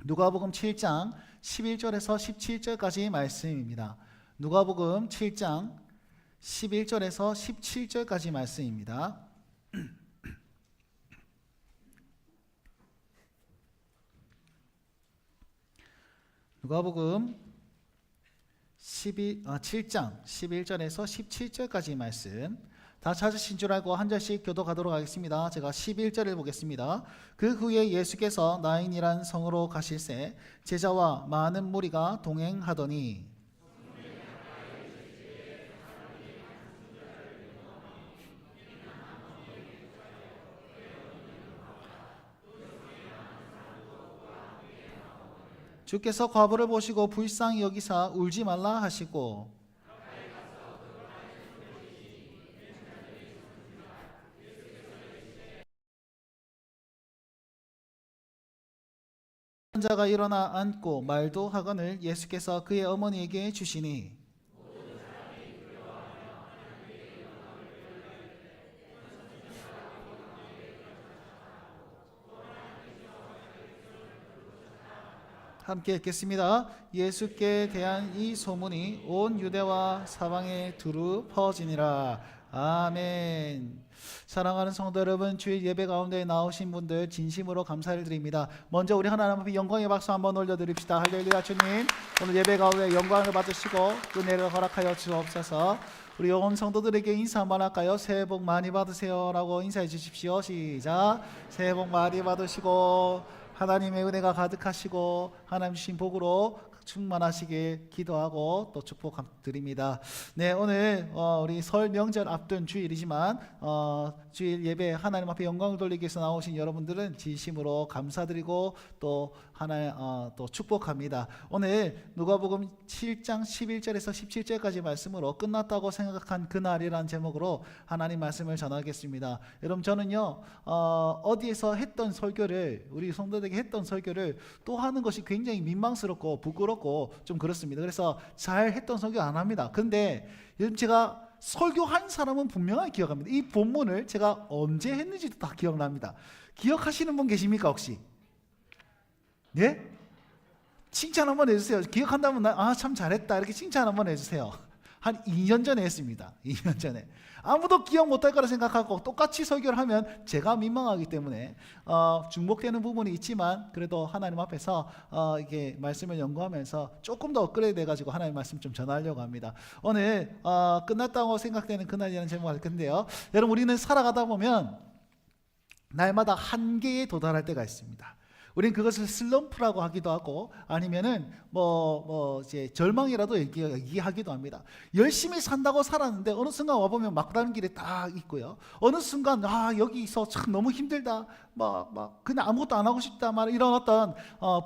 누가복음 7장 11절에서 17절까지 말씀입니다. 누가복음 7장 11절에서 17절까지 말씀입니다. 누가복음 7장 11절에서 17절까지 말씀, 다 찾으신 줄 알고 한 절씩 교독하도록 하겠습니다. 제가 11절을 보겠습니다. 그 후에 예수께서 나인이란 성으로 가실새 제자와 많은 무리가 동행하더니 주께서 과부를 보시고 불쌍히 여기사 울지 말라 하시고 자가 일어나 앉고 말도 하거늘 예수께서 그의 어머니에게 주시니 함께 읽겠습니다. 예수께 대한 이 소문이 온 유대와 사방에 두루 퍼지니라. 아멘. 사랑하는 성도 여러분, 주일 예배 가운데 나오신 분들 진심으로 감사를 드립니다. 먼저 우리 하나님 앞에 영광의 박수 한번 올려드립시다. 할렐루야. 주님, 오늘 예배 가운데 영광을 받으시고 은혜를 허락하여 주옵소서. 우리 온 성도들에게 인사 한번 할까요? 새해 복 많이 받으세요 라고 인사해 주십시오. 시작. 새해 복 많이 받으시고 하나님의 은혜가 가득하시고 하나님 주신 복으로 충만하시길 기도하고 또 축복드립니다. 네, 오늘 우리 설 명절 앞둔 주일이지만 주일 예배 하나님 앞에 영광을 돌리기 위해서 나오신 여러분들은 진심으로 감사드리고 또 또 축복합니다. 오늘 누가복음 7장 11절에서 17절까지 말씀으로 끝났다고 생각한 그날이라는 제목으로 하나님 말씀을 전하겠습니다. 여러분, 저는요 어디에서 했던 설교를, 우리 성도들에게 했던 설교를 또 하는 것이 굉장히 민망스럽고 부끄럽고 좀 그렇습니다. 그래서 잘 했던 설교 안 합니다. 그런데 여러분, 제가 설교한 사람은 분명하게 기억합니다. 이 본문을 제가 언제 했는지도 다 기억납니다. 기억하시는 분 계십니까 혹시? 예? 칭찬 한번 해주세요. 기억한다면 참 잘했다 이렇게 칭찬 한번 해주세요. 한 2년 전에 했습니다. 2년 전에. 아무도 기억 못할 거라 생각하고 똑같이 설교를 하면 제가 민망하기 때문에 중복되는 부분이 있지만 그래도 하나님 앞에서 이게 말씀을 연구하면서 조금 더 업그레이드 돼가지고 하나님 말씀 좀 전하려고 합니다. 오늘 끝났다고 생각되는 그날이라는 제목을 할 건데요. 여러분, 우리는 살아가다 보면 날마다 한계에 도달할 때가 있습니다. 우리는 그것을 슬럼프라고 하기도 하고 아니면은 이제 절망이라도 얘기하기도 합니다. 열심히 산다고 살았는데 어느 순간 와보면 막다른 길에 딱 있고요. 어느 순간 여기서 참 너무 힘들다, 그냥 아무것도 안 하고 싶다, 이런 어떤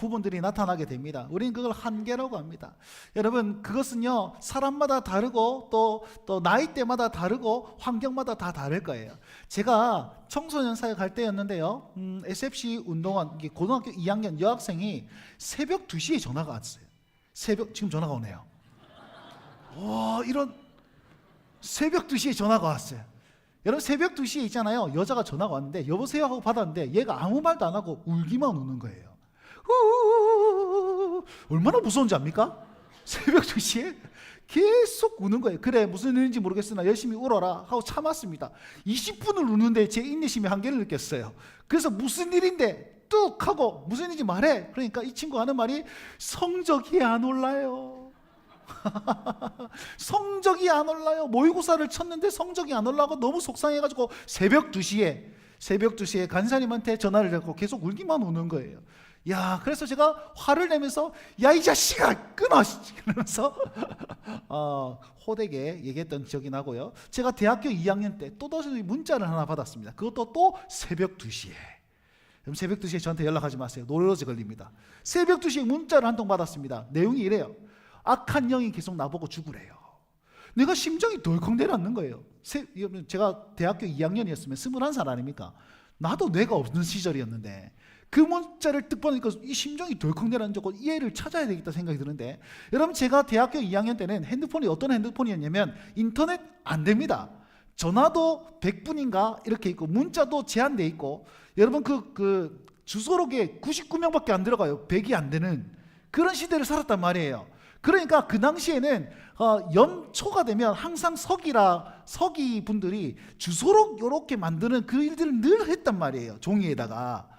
부분들이 나타나게 됩니다. 우리는 그걸 한계라고 합니다. 여러분, 그것은요 사람마다 다르고 또 나이대마다 다르고 환경마다 다 다를 거예요. 제가 청소년 사역할 때였는데요, SFC 운동원 고등학교 2학년 여학생이 새벽 2시에 전화가 왔어요. 지금 전화가 오네요. 이런 새벽 2시에 전화가 왔어요. 여러분, 새벽 2시에 있잖아요, 여자가 전화가 왔는데 여보세요 하고 받았는데 얘가 아무 말도 안 하고 울기만 우는 거예요. 얼마나 무서운지 압니까? 새벽 2시에 계속 우는 거예요. 그래, 무슨 일인지 모르겠으나 열심히 울어라 하고 참았습니다. 20분을 우는데 제 인내심의 한계를 느꼈어요. 그래서 무슨 일인데 뚝 하고 무슨 일인지 말해. 그러니까 이 친구 하는 말이 성적이 안 올라요. 성적이 안 올라요. 모의고사를 쳤는데 성적이 안 올라고 너무 속상해가지고 새벽 2시에 간사님한테 전화를 했고 계속 울기만 우는 거예요. 그래서 제가 화를 내면서 야, 이 자식아 끊어 그러면서 호되게 얘기했던 기억이 나고요. 제가 대학교 2학년 때 또다시 문자를 하나 받았습니다. 그것도 또 새벽 2시에. 그럼 새벽 2시에 저한테 연락하지 마세요. 노이로제 걸립니다. 새벽 2시에 문자를 한 통 받았습니다. 내용이 이래요. 악한 영이 계속 나보고 죽으래요. 내가 심장이 덜컥 내려앉는 거예요. 제가 대학교 2학년이었으면 21살 아닙니까? 나도 뇌가 없는 시절이었는데 그 문자를 뜩 보니까 이 심장이 덜컥 내려앉고 이 애를 찾아야 되겠다 생각이 드는데, 여러분, 제가 대학교 2학년 때는 핸드폰이 어떤 핸드폰이었냐면 인터넷 안 됩니다. 전화도 100분인가 이렇게 있고 문자도 제한돼 있고, 여러분 그 주소록에 99명밖에 안 들어가요. 100이 안 되는 그런 시대를 살았단 말이에요. 그러니까 그 당시에는 연초가 되면 항상 서기 분들이 주소록 이렇게 만드는 그 일들을 늘 했단 말이에요. 종이에다가.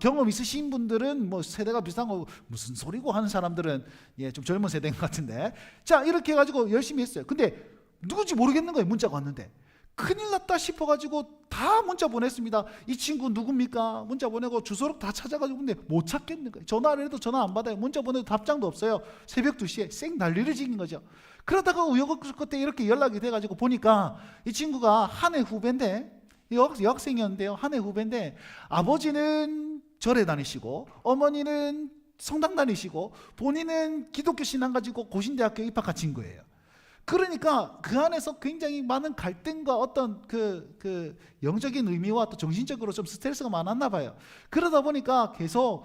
경험 있으신 분들은 뭐 세대가 비슷한 거 무슨 소리고 하는 사람들은 좀 젊은 세대인 것 같은데, 자 이렇게 해가지고 열심히 했어요. 근데 누군지 모르겠는 거예요. 문자가 왔는데 큰일 났다 싶어가지고 다 문자 보냈습니다. 이 친구 누굽니까? 문자 보내고 주소록 다 찾아가지고, 근데 못 찾겠는 거예요. 전화를 해도 전화 안 받아요. 문자 보내도 답장도 없어요. 새벽 2시에 쌩 난리를 지긴 거죠. 그러다가 우여곡절 이렇게 연락이 돼가지고 보니까 이 친구가 한 해 후배인데, 여학생이었는데요, 한 해 후배인데 아버지는 절에 다니시고 어머니는 성당 다니시고 본인은 기독교 신앙 가지고 고신대학교에 입학한 친구예요. 그러니까 그 안에서 굉장히 많은 갈등과 어떤 그 영적인 의미와 또 정신적으로 좀 스트레스가 많았나 봐요. 그러다 보니까 계속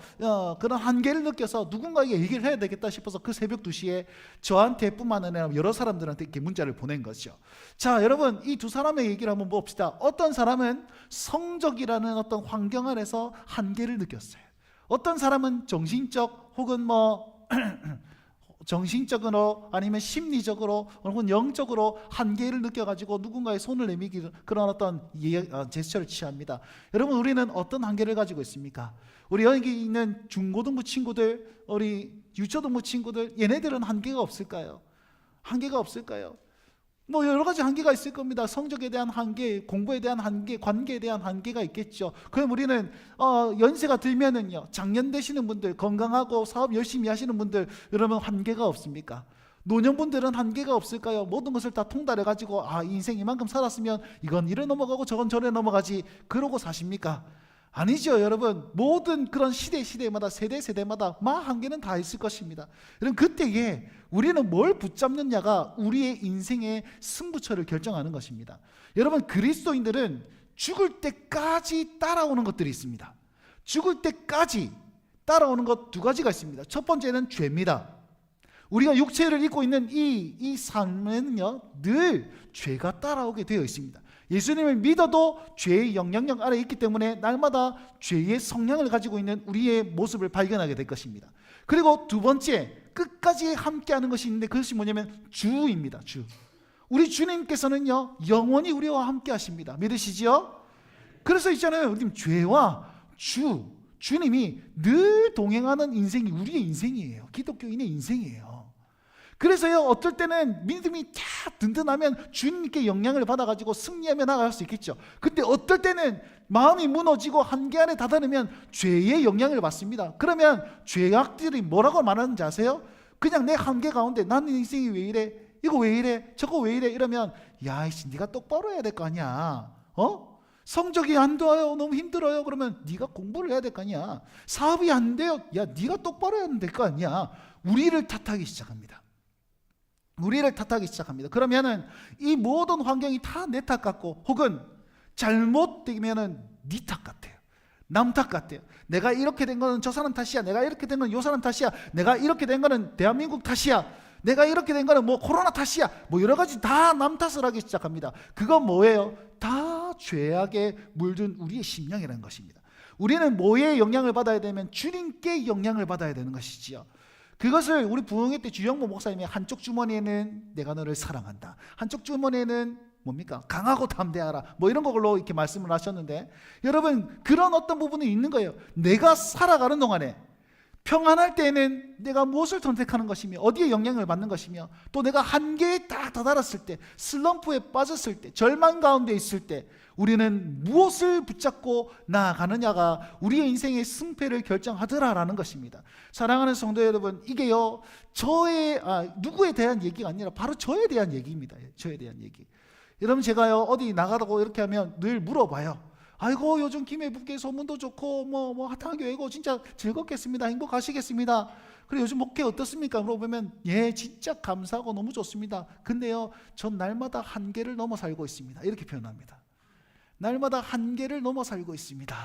그런 한계를 느껴서 누군가에게 얘기를 해야 되겠다 싶어서 그 새벽 2시에 저한테뿐만 아니라 여러 사람들한테 이렇게 문자를 보낸 거죠. 자 여러분, 이 두 사람의 얘기를 한번 봅시다. 어떤 사람은 성적이라는 어떤 환경 안에서 한계를 느꼈어요. 어떤 사람은 정신적 혹은 정신적으로 아니면 심리적으로 혹은 영적으로 한계를 느껴가지고 누군가의 손을 내밀기, 그런 어떤 제스처를 취합니다. 여러분, 우리는 어떤 한계를 가지고 있습니까? 우리 여기 있는 중고등부 친구들, 우리 유초등부 친구들, 얘네들은 한계가 없을까요? 한계가 없을까요? 뭐 여러 가지 한계가 있을 겁니다. 성적에 대한 한계, 공부에 대한 한계, 관계에 대한 한계가 있겠죠. 그럼 우리는 연세가 들면은요, 장년 되시는 분들, 건강하고 사업 열심히 하시는 분들, 여러분 한계가 없습니까? 노년분들은 한계가 없을까요? 모든 것을 다 통달해 가지고 인생 이만큼 살았으면 이건 이래 넘어가고 저건 저래 넘어가지, 그러고 사십니까? 아니죠. 여러분, 모든 그런 시대마다 세대마다 한계는 다 있을 것입니다. 여러분, 그때에 우리는 뭘 붙잡느냐가 우리의 인생의 승부처를 결정하는 것입니다. 여러분, 그리스도인들은 죽을 때까지 따라오는 것들이 있습니다. 죽을 때까지 따라오는 것 두 가지가 있습니다. 첫 번째는 죄입니다. 우리가 육체를 입고 있는 이 삶에는요, 늘 죄가 따라오게 되어 있습니다. 예수님을 믿어도 죄의 영향력 아래 있기 때문에 날마다 죄의 성향을 가지고 있는 우리의 모습을 발견하게 될 것입니다. 그리고 두 번째, 끝까지 함께하는 것이 있는데 그것이 뭐냐면 주입니다. 주. 우리 주님께서는요, 영원히 우리와 함께 하십니다. 믿으시지요? 그래서 있잖아요, 우리 죄와 주님이 늘 동행하는 인생이 우리의 인생이에요. 기독교인의 인생이에요. 그래서요, 어떨 때는 믿음이 다 든든하면 주님께 영향을 받아가지고 승리하며 나아갈 수 있겠죠. 근데 어떨 때는 마음이 무너지고 한계 안에 다다르면 죄의 영향을 받습니다. 그러면 죄악들이 뭐라고 말하는지 아세요? 그냥 내 한계 가운데 나는 인생이 왜 이래? 이거 왜 이래? 저거 왜 이래? 이러면 야이씨, 네가 똑바로 해야 될 거 아니야. 성적이 안 좋아요, 너무 힘들어요. 그러면 네가 공부를 해야 될 거 아니야. 사업이 안 돼요. 야, 네가 똑바로 해야 될 거 아니야. 우리를 탓하기 시작합니다. 그러면은 이 모든 환경이 다 내 탓 같고, 혹은 잘못되면은 네 탓 같아요. 남 탓 같아요. 내가 이렇게 된 거는 저 사람 탓이야. 내가 이렇게 된 건 요 사람 탓이야. 내가 이렇게 된 거는 대한민국 탓이야. 내가 이렇게 된 거는 코로나 탓이야. 여러 가지 다 남 탓을 하기 시작합니다. 그건 뭐예요? 다 죄악에 물든 우리의 심령이라는 것입니다. 우리는 뭐에 영향을 받아야 되면 주님께 영향을 받아야 되는 것이지요. 그것을 우리 부흥회 때 주영모 목사님이 한쪽 주머니에는 내가 너를 사랑한다, 한쪽 주머니에는 뭡니까? 강하고 담대하라, 이런 걸로 이렇게 말씀을 하셨는데, 여러분, 그런 어떤 부분이 있는 거예요. 내가 살아가는 동안에 평안할 때에는 내가 무엇을 선택하는 것이며 어디에 영향을 받는 것이며, 또 내가 한계에 딱 다다랐을 때, 슬럼프에 빠졌을 때, 절망 가운데 있을 때 우리는 무엇을 붙잡고 나아가느냐가 우리의 인생의 승패를 결정하더라라는 것입니다. 사랑하는 성도 여러분, 이게요, 누구에 대한 얘기가 아니라 바로 저에 대한 얘기입니다. 저에 대한 얘기. 여러분, 제가요, 어디 나가라고 이렇게 하면 늘 물어봐요. 아이고, 요즘 김해북계 소문도 좋고 핫한교회고 진짜 즐겁겠습니다. 행복하시겠습니다. 그래, 요즘 목회 어떻습니까? 물어보면 진짜 감사하고 너무 좋습니다. 근데요, 전 날마다 한계를 넘어 살고 있습니다. 이렇게 표현합니다. 날마다 한계를 넘어 살고 있습니다.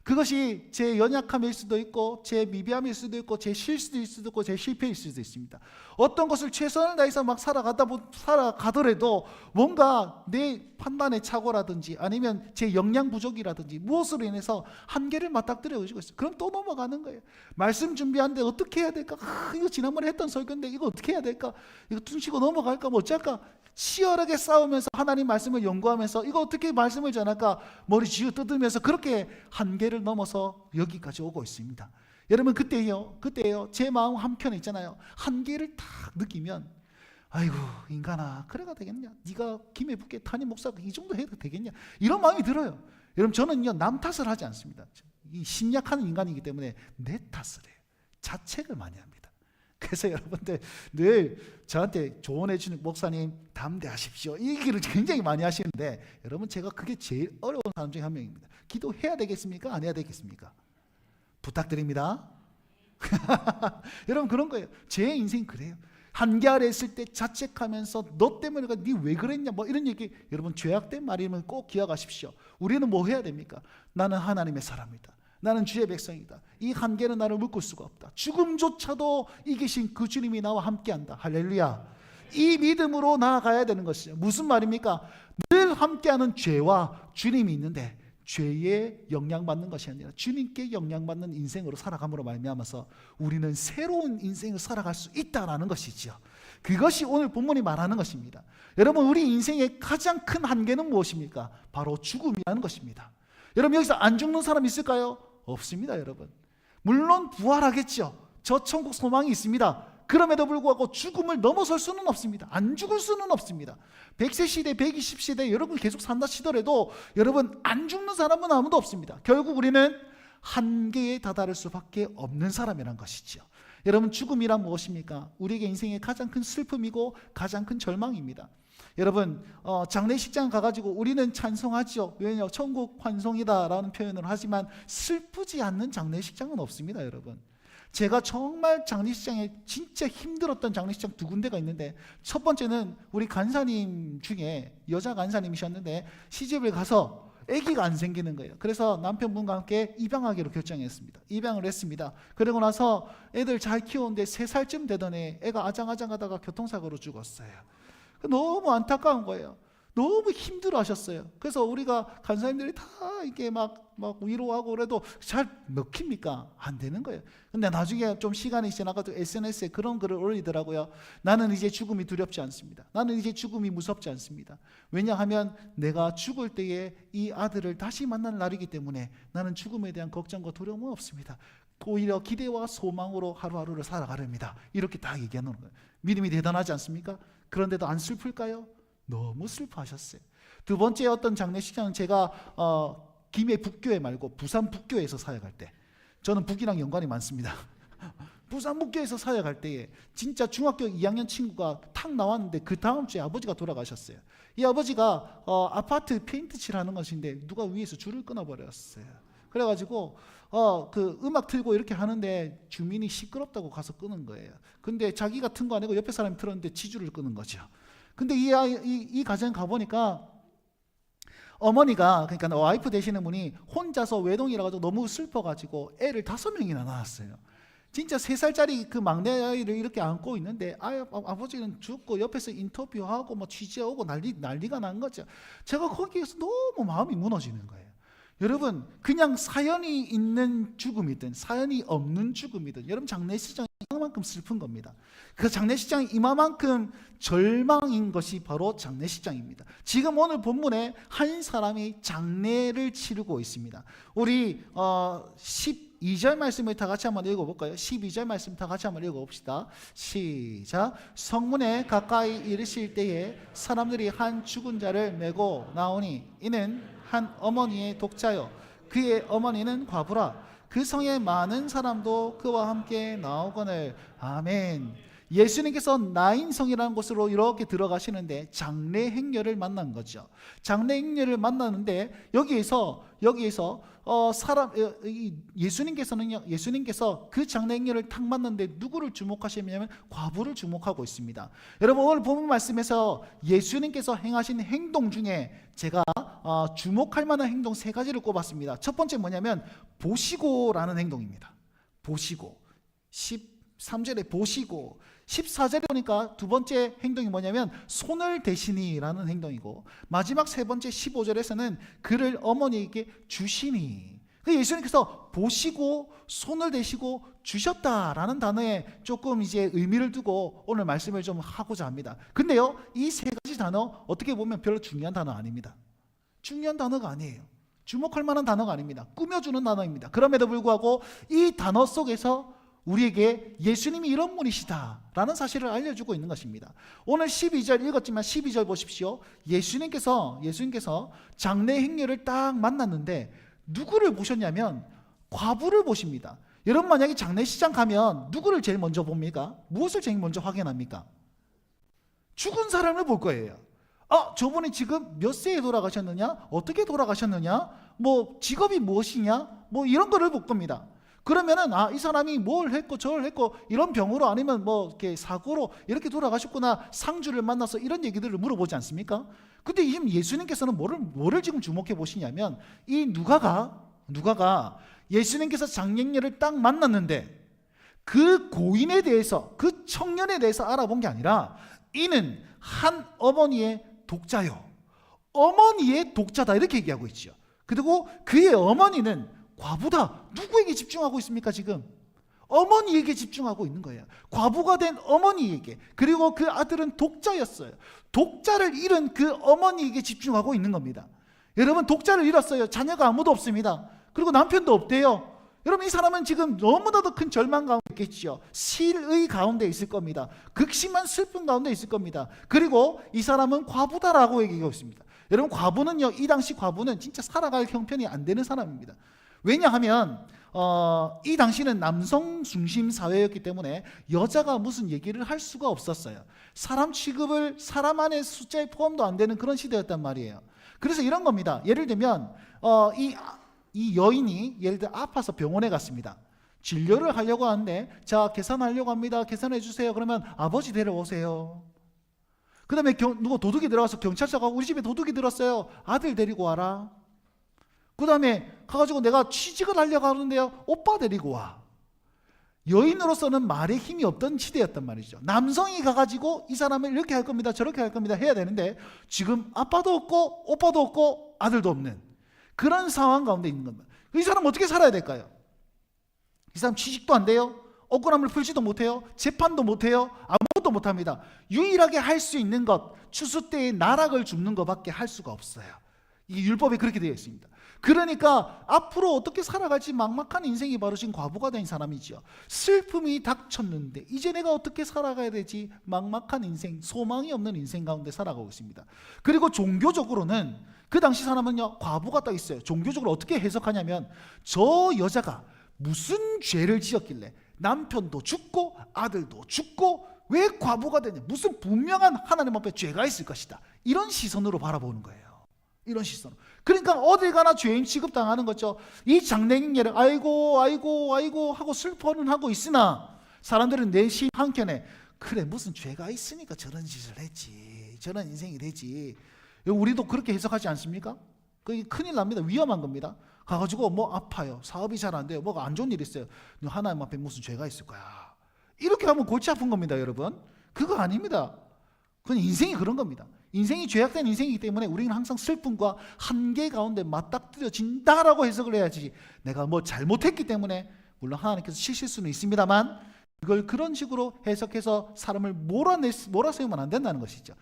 그것이 제 연약함일 수도 있고 제 미비함일 수도 있고 제 실수일 수도 있고 제 실패일 수도 있습니다. 어떤 것을 최선을 다해서 막 살아가더라도 뭔가 내 판단의 착오라든지 아니면 제 역량 부족이라든지 무엇으로 인해서 한계를 맞닥뜨려지고 있어요. 그럼 또 넘어가는 거예요. 말씀 준비하는데 어떻게 해야 될까? 이거 지난번에 했던 설교인데 이거 어떻게 해야 될까? 이거 퉁치고 넘어갈까? 뭐 어쩔까? 치열하게 싸우면서 하나님 말씀을 연구하면서 이거 어떻게 말씀을 전할까? 머리 쥐어 뜯으면서 그렇게 한계를 넘어서 여기까지 오고 있습니다. 여러분 그때요 제 마음 한켠에 있잖아요. 한계를 딱 느끼면 아이고 인간아 그래가 되겠냐? 네가 김해 북계 담임 목사가 이 정도 해도 되겠냐? 이런 마음이 들어요. 여러분 저는요 남 탓을 하지 않습니다. 이 심약한 인간이기 때문에 내 탓을 해요. 자책을 많이 합니다. 그래서 여러분들 늘 저한테 조언해 주는 목사님 담대하십시오 이 얘기를 굉장히 많이 하시는데 여러분 제가 그게 제일 어려운 사람 중에 한 명입니다. 기도해야 되겠습니까? 안 해야 되겠습니까? 부탁드립니다. 여러분 그런 거예요. 제 인생 그래요. 한계 아래 있을 때 자책하면서 너 때문에 네 왜 그랬냐 뭐 이런 얘기 여러분 죄악된 말임을 꼭 기억하십시오. 우리는 뭐 해야 됩니까? 나는 하나님의 사람이다. 나는 주의 백성이다. 이 한계는 나를 묶을 수가 없다. 죽음조차도 이기신 그 주님이 나와 함께한다. 할렐루야. 이 믿음으로 나아가야 되는 것이죠. 무슨 말입니까? 늘 함께하는 죄와 주님이 있는데 죄에 영향받는 것이 아니라 주님께 영향받는 인생으로 살아감으로 말미암아서 우리는 새로운 인생을 살아갈 수 있다라는 것이지요. 그것이 오늘 본문이 말하는 것입니다. 여러분 우리 인생의 가장 큰 한계는 무엇입니까? 바로 죽음이라는 것입니다. 여러분 여기서 안 죽는 사람 있을까요? 없습니다. 여러분 물론 부활하겠죠. 저 천국 소망이 있습니다. 그럼에도 불구하고 죽음을 넘어설 수는 없습니다. 안 죽을 수는 없습니다. 100세 시대 120세대 여러분 계속 산다 치더라도 여러분 안 죽는 사람은 아무도 없습니다. 결국 우리는 한계에 다다를 수밖에 없는 사람이란 것이죠. 여러분 죽음이란 무엇입니까? 우리에게 인생의 가장 큰 슬픔이고 가장 큰 절망입니다. 여러분 장례식장 가가지고 우리는 찬송하죠. 왜냐하면 천국 환송이다라는 표현을 하지만 슬프지 않는 장례식장은 없습니다. 여러분 제가 정말 장례식장에 진짜 힘들었던 장례식장 두 군데가 있는데 첫 번째는 우리 간사님 중에 여자 간사님이셨는데 시집을 가서 아기가 안 생기는 거예요. 그래서 남편분과 함께 입양하기로 결정했습니다. 입양을 했습니다. 그러고 나서 애들 잘 키우는데 3살쯤 되던 애가 아장아장하다가 교통사고로 죽었어요. 너무 안타까운 거예요. 너무 힘들어 하셨어요. 그래서 우리가 간사님들이 다 이렇게 막 위로하고 그래도 잘 먹힙니까? 안 되는 거예요. 근데 나중에 좀 시간이 지나가지고 SNS에 그런 글을 올리더라고요. 나는 이제 죽음이 두렵지 않습니다. 나는 이제 죽음이 무섭지 않습니다. 왜냐하면 내가 죽을 때에 이 아들을 다시 만날 날이기 때문에 나는 죽음에 대한 걱정과 두려움은 없습니다. 오히려 기대와 소망으로 하루하루를 살아가렵니다. 이렇게 다 얘기하는 거예요. 믿음이 대단하지 않습니까? 그런데도 안 슬플까요? 너무 슬퍼하셨어요. 두 번째 어떤 장례식장은 제가 김해 북교회 말고 부산 북교회에서 사역할 때 저는 북이랑 연관이 많습니다. 부산 북교회에서 사역할 때에 진짜 중학교 2학년 친구가 탁 나왔는데 그 다음 주에 아버지가 돌아가셨어요. 이 아버지가 아파트 페인트 칠하는 것인데 누가 위에서 줄을 끊어버렸어요. 그래가지고 그 음악 틀고 이렇게 하는데 주민이 시끄럽다고 가서 끄는 거예요. 근데 자기가 튼 거 아니고 옆에 사람이 틀었는데 지줄을 끄는 거죠. 근데 이 가정 가보니까 어머니가 그러니까 와이프 되시는 분이 혼자서 외동이라 가지고 너무 슬퍼가지고 애를 5명이나 낳았어요. 진짜 3살짜리 그 막내 아이를 이렇게 안고 있는데 아버지는 죽고 옆에서 인터뷰하고 뭐 취재하고 난리가 난 거죠. 제가 거기에서 너무 마음이 무너지는 거예요. 여러분 그냥 사연이 있는 죽음이든 사연이 없는 죽음이든 여러분 장례식장이 이만큼 슬픈 겁니다. 그 장례식장이 이만큼 절망인 것이 바로 장례식장입니다. 지금 오늘 본문에 한 사람이 장례를 치르고 있습니다. 우리 12절 말씀을 다 같이 한번 읽어볼까요? 12절 말씀 다 같이 한번 읽어봅시다. 시작. 성문에 가까이 이르실 때에 사람들이 한 죽은 자를 메고 나오니 이는 한 어머니의 독자요 그의 어머니는 과부라. 그 성에 많은 사람도 그와 함께 나오거늘. 아멘. 예수님께서 나인성이라는 곳으로 이렇게 들어가시는데 장래 행렬을 만난 거죠. 장래 행렬을 만나는데 여기에서 예수님께서 그 장래 행렬을 탁 만났는데 누구를 주목하시냐면 과부를 주목하고 있습니다. 여러분, 오늘 본문 말씀에서 예수님께서 행하신 행동 중에 제가 주목할 만한 행동 세 가지를 꼽았습니다. 첫 번째 뭐냐면 보시고라는 행동입니다. 보시고. 13절에 보시고, 14절에 보니까 두 번째 행동이 뭐냐면 손을 대시니라는 행동이고, 마지막 세 번째 15절에서는 그를 어머니에게 주시니. 예수님께서 보시고 손을 대시고 주셨다라는 단어에 조금 이제 의미를 두고 오늘 말씀을 좀 하고자 합니다. 근데요, 이 세 가지 단어 어떻게 보면 별로 중요한 단어 아닙니다. 중요한 단어가 아니에요. 주목할 만한 단어가 아닙니다. 꾸며주는 단어입니다. 그럼에도 불구하고 이 단어 속에서 우리에게 예수님이 이런 분이시다라는 사실을 알려주고 있는 것입니다. 오늘 12절 읽었지만 12절 보십시오. 예수님께서 장래 행렬을 딱 만났는데 누구를 보셨냐면 과부를 보십니다. 여러분, 만약에 장례시장 가면 누구를 제일 먼저 봅니까? 무엇을 제일 먼저 확인합니까? 죽은 사람을 볼 거예요. 저분이 지금 몇 세에 돌아가셨느냐? 어떻게 돌아가셨느냐? 뭐 직업이 무엇이냐? 뭐 이런 거를 볼 겁니다. 그러면은 이 사람이 뭘 했고 저걸 했고 이런 병으로 아니면 뭐 이렇게 사고로 이렇게 돌아가셨구나, 상주를 만나서 이런 얘기들을 물어보지 않습니까? 근데 지금 예수님께서는 뭐를 지금 주목해 보시냐면 이 누가가 예수님께서 장례인을 딱 만났는데 그 고인에 대해서, 그 청년에 대해서 알아본 게 아니라 이는 한 어머니의 독자요, 어머니의 독자다, 이렇게 얘기하고 있죠. 그리고 그의 어머니는 과부다. 누구에게 집중하고 있습니까? 지금 어머니에게 집중하고 있는 거예요. 과부가 된 어머니에게. 그리고 그 아들은 독자였어요. 독자를 잃은 그 어머니에게 집중하고 있는 겁니다. 여러분, 독자를 잃었어요. 자녀가 아무도 없습니다. 그리고 남편도 없대요. 여러분, 이 사람은 지금 너무나도 큰 절망 가운데 있겠죠. 실의 가운데 있을 겁니다. 극심한 슬픔 가운데 있을 겁니다. 그리고 이 사람은 과부다라고 얘기하고 있습니다. 여러분, 과부는요, 이 당시 과부는 진짜 살아갈 형편이 안 되는 사람입니다. 왜냐하면 이 당시는 남성 중심 사회였기 때문에 여자가 무슨 얘기를 할 수가 없었어요. 사람 취급을 사람 안에 숫자에 포함도 안 되는 그런 시대였단 말이에요. 그래서 이런 겁니다. 예를 들면 이 여인이 예를 들어 아파서 병원에 갔습니다. 진료를 하려고 하는데, 자, 계산하려고 합니다. 계산해 주세요. 그러면 아버지 데려오세요. 그 다음에 누가 도둑이 들어가서 경찰서가 우리 집에 도둑이 들었어요. 아들 데리고 와라. 그 다음에 가가지고 내가 취직을 하려고 하는데요, 오빠 데리고 와. 여인으로서는 말에 힘이 없던 시대였단 말이죠. 남성이 가가지고 이 사람을 이렇게 할 겁니다, 저렇게 할 겁니다 해야 되는데, 지금 아빠도 없고 오빠도 없고 아들도 없는 그런 상황 가운데 있는 겁니다. 이 사람 어떻게 살아야 될까요? 이 사람 취직도 안 돼요. 억울함을 풀지도 못해요. 재판도 못해요. 아무것도 못합니다. 유일하게 할 수 있는 것, 추수 때에 나락을 줍는 것밖에 할 수가 없어요. 이 율법에 그렇게 되어 있습니다. 그러니까 앞으로 어떻게 살아갈지 막막한 인생이 바로 지금 과부가 된 사람이죠. 슬픔이 닥쳤는데 이제 내가 어떻게 살아가야 되지? 막막한 인생, 소망이 없는 인생 가운데 살아가고 있습니다. 그리고 종교적으로는 그 당시 사람은요, 과부가 딱 있어요. 종교적으로 어떻게 해석하냐면, 저 여자가 무슨 죄를 지었길래 남편도 죽고 아들도 죽고 왜 과부가 되냐, 무슨 분명한 하나님 앞에 죄가 있을 것이다, 이런 시선으로 바라보는 거예요. 이런 시선. 그러니까 어딜 가나 죄인 취급당하는 거죠. 이 장래인예를 아이고 하고 슬퍼는 하고 있으나 사람들은 내심 한켠에, 그래 무슨 죄가 있으니까 저런 짓을 했지, 저런 인생이 되지. 우리도 그렇게 해석하지 않습니까? 그게 큰일 납니다. 위험한 겁니다. 가가지고 뭐 아파요, 사업이 잘 안 돼요, 뭐가 안 좋은 일 있어요, 하나님 앞에 무슨 죄가 있을 거야, 이렇게 하면 골치 아픈 겁니다. 여러분, 그거 아닙니다. 그건 인생이 그런 겁니다. 인생이 죄악된 인생이기 때문에 우리는 항상 슬픔과 한계 가운데 맞닥뜨려진다라고 해석을 해야지, 내가 뭐 잘못했기 때문에, 물론 하나님께서 치실 수는 있습니다만 그걸 그런 식으로 해석해서 사람을 몰아세우면 안 된다는 것이죠.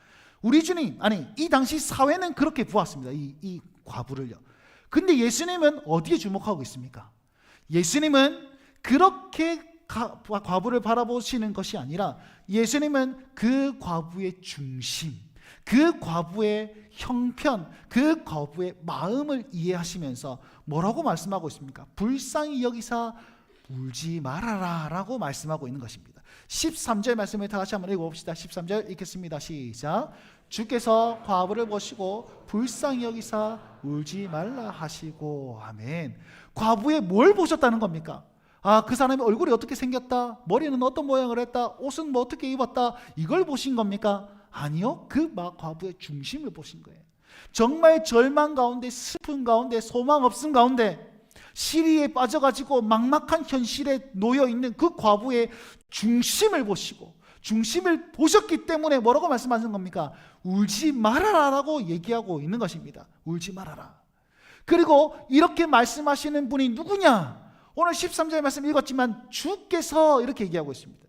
우리 주님, 이 당시 사회는 그렇게 보았습니다. 이 과부를요. 근데 예수님은 어디에 주목하고 있습니까? 예수님은 그렇게 과부를 바라보시는 것이 아니라, 예수님은 그 과부의 중심, 그 과부의 형편, 그 과부의 마음을 이해하시면서 뭐라고 말씀하고 있습니까? 불쌍히 여기사 울지 말아라 라고 말씀하고 있는 것입니다. 13절 말씀을 다 같이 한번 읽어봅시다. 13절 읽겠습니다. 시작. 주께서 과부를 보시고 불쌍히 여기사 울지 말라 하시고. 아멘. 과부에 뭘 보셨다는 겁니까? 그 사람의 얼굴이 어떻게 생겼다, 머리는 어떤 모양을 했다, 옷은 뭐 어떻게 입었다, 이걸 보신 겁니까? 아니요, 그 과부의 중심을 보신 거예요. 정말 절망 가운데, 슬픔 가운데, 소망 없음 가운데 시리에 빠져가지고 막막한 현실에 놓여있는 그 과부의 중심을 보시고, 중심을 보셨기 때문에 뭐라고 말씀하시는 겁니까? 울지 말아라 라고 얘기하고 있는 것입니다. 울지 말아라. 그리고 이렇게 말씀하시는 분이 누구냐? 오늘 13절 말씀 읽었지만 주께서 이렇게 얘기하고 있습니다.